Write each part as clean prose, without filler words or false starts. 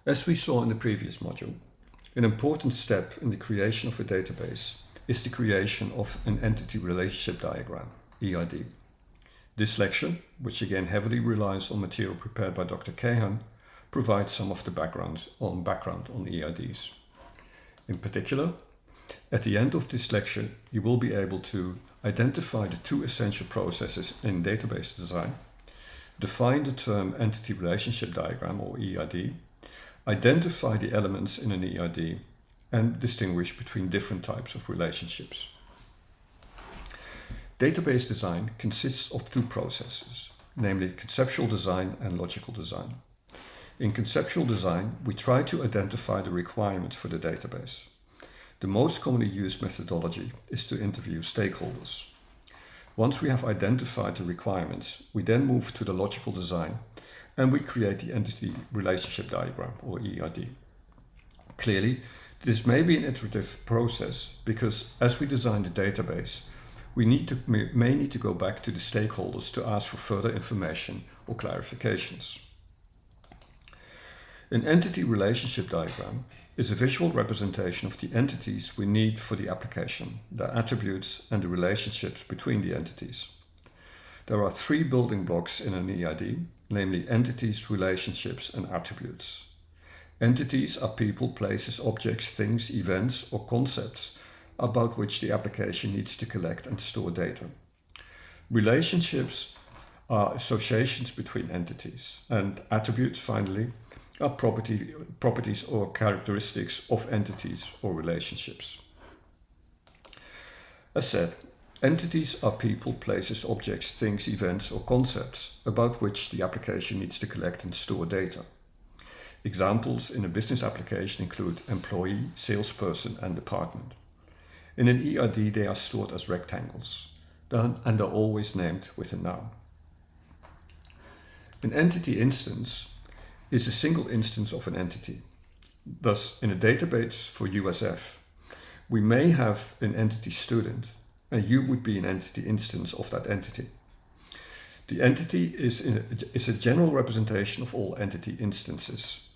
As we saw in the previous module, an important step in the creation of a database is the creation of an entity relationship diagram, ERD. This lecture, which again heavily relies on material prepared by Dr. Kahan, provides some of the background on ERDs. In particular, at the end of this lecture, you will be able to identify the two essential processes in database design, define the term entity relationship diagram or ERD, identify the elements in an ERD, and distinguish between different types of relationships. Database design consists of two processes, namely conceptual design and logical design. In conceptual design, we try to identify the requirements for the database. The most commonly used methodology is to interview stakeholders. Once we have identified the requirements, we then move to the logical design and we create the entity relationship diagram or ERD. Clearly, this may be an iterative process because as we design the database, we may need to go back to the stakeholders to ask for further information or clarifications. An entity relationship diagram is a visual representation of the entities we need for the application, the attributes and the relationships between the entities. There are three building blocks in an ERD, namely entities, relationships, and attributes. Entities are people, places, objects, things, events, or concepts about which the application needs to collect and store data. Relationships are associations between entities, and attributes, finally, are properties or characteristics of entities or relationships. As said, entities are people, places, objects, things, events, or concepts about which the application needs to collect and store data. Examples in a business application include employee, salesperson, and department. In an ERD, they are stored as rectangles and are always named with a noun. An entity instance is a single instance of an entity. Thus, in a database for USF, we may have an entity student, and you would be an entity instance of that entity. The entity is a general representation of all entity instances.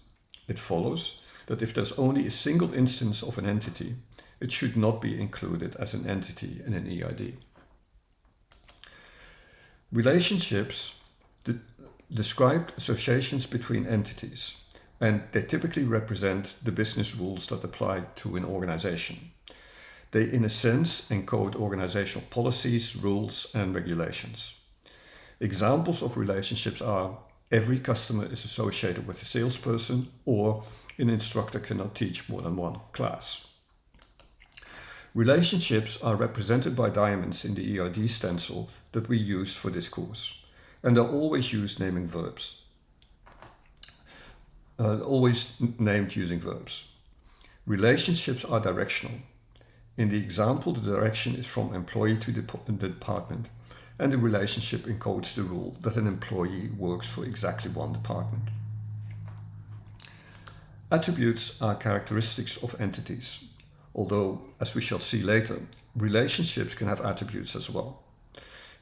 It follows that if there's only a single instance of an entity, it should not be included as an entity in an ERD. Relationships describe associations between entities, and they typically represent the business rules that apply to an organization. They, in a sense, encode organizational policies, rules, and regulations. Examples of relationships are every customer is associated with a salesperson, or an instructor cannot teach more than one class. Relationships are represented by diamonds in the ERD stencil that we use for this course, and are always used naming verbs. Always named using verbs. Relationships are directional. In the example, the direction is from employee to the department, and the relationship encodes the rule that an employee works for exactly one department. Attributes are characteristics of entities, although, as we shall see later, relationships can have attributes as well.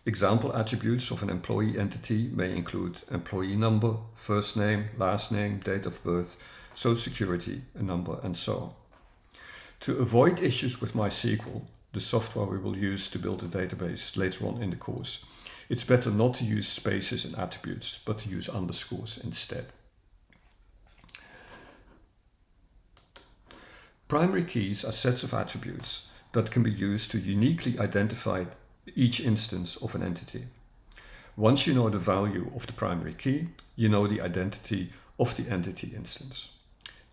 Example attributes of an employee entity may include employee number, first name, last name, date of birth, social security, a number, and so on. To avoid issues with MySQL, the software we will use to build a database later on in the course, it's better not to use spaces and attributes, but to use underscores instead. Primary keys are sets of attributes that can be used to uniquely identify each instance of an entity. Once you know the value of the primary key, you know the identity of the entity instance.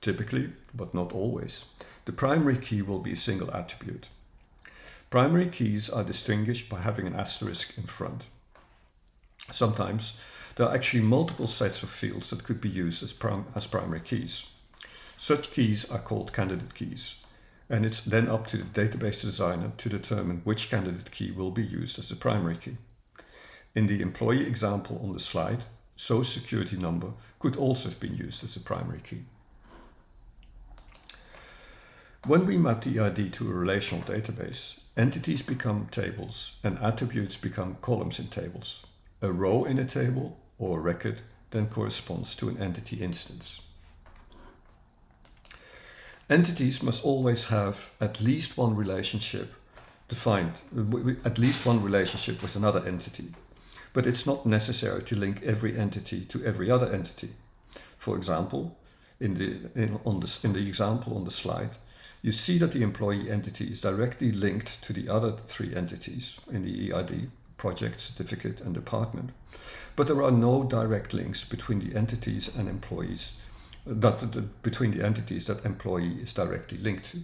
Typically, but not always, the primary key will be a single attribute. Primary keys are distinguished by having an asterisk in front. Sometimes there are actually multiple sets of fields that could be used as primary keys. Such keys are called candidate keys, and it's then up to the database designer to determine which candidate key will be used as the primary key. In the employee example on the slide, social security number could also have been used as a primary key. When we map the ERD to a relational database, entities become tables and attributes become columns in tables. A row in a table or a record then corresponds to an entity instance. Entities must always have at least one relationship defined, at least one relationship with another entity. But it's not necessary to link every entity to every other entity. For example, in the example on the slide, you see that the employee entity is directly linked to the other three entities in the ERD, project, certificate, and department. But there are no direct links between the entities and employees, between the entities that employee is directly linked to.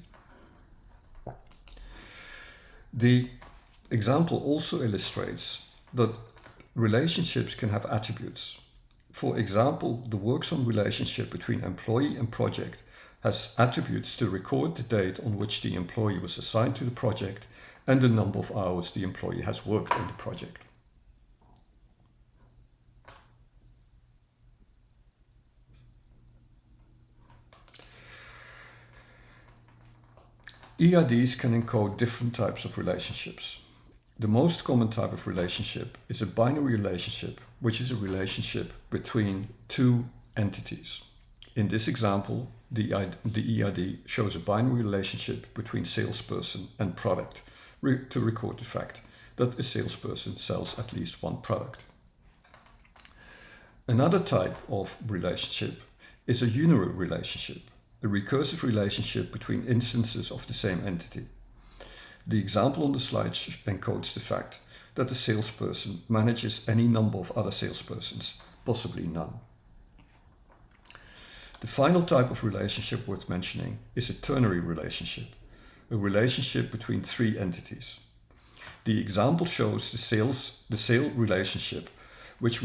The example also illustrates that relationships can have attributes. For example, the works-on relationship between employee and project has attributes to record the date on which the employee was assigned to the project and the number of hours the employee has worked on the project. ERDs can encode different types of relationships. The most common type of relationship is a binary relationship, which is a relationship between two entities. In this example, the ERD shows a binary relationship between salesperson and product to record the fact that a salesperson sells at least one product. Another type of relationship is a unary relationship, a recursive relationship between instances of the same entity. The example on the slide encodes the fact that the salesperson manages any number of other salespersons, possibly none. The final type of relationship worth mentioning is a ternary relationship, a relationship between three entities. The example shows the sale relationship, which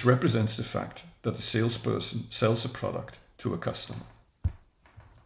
represents the fact that the salesperson sells a product to a customer.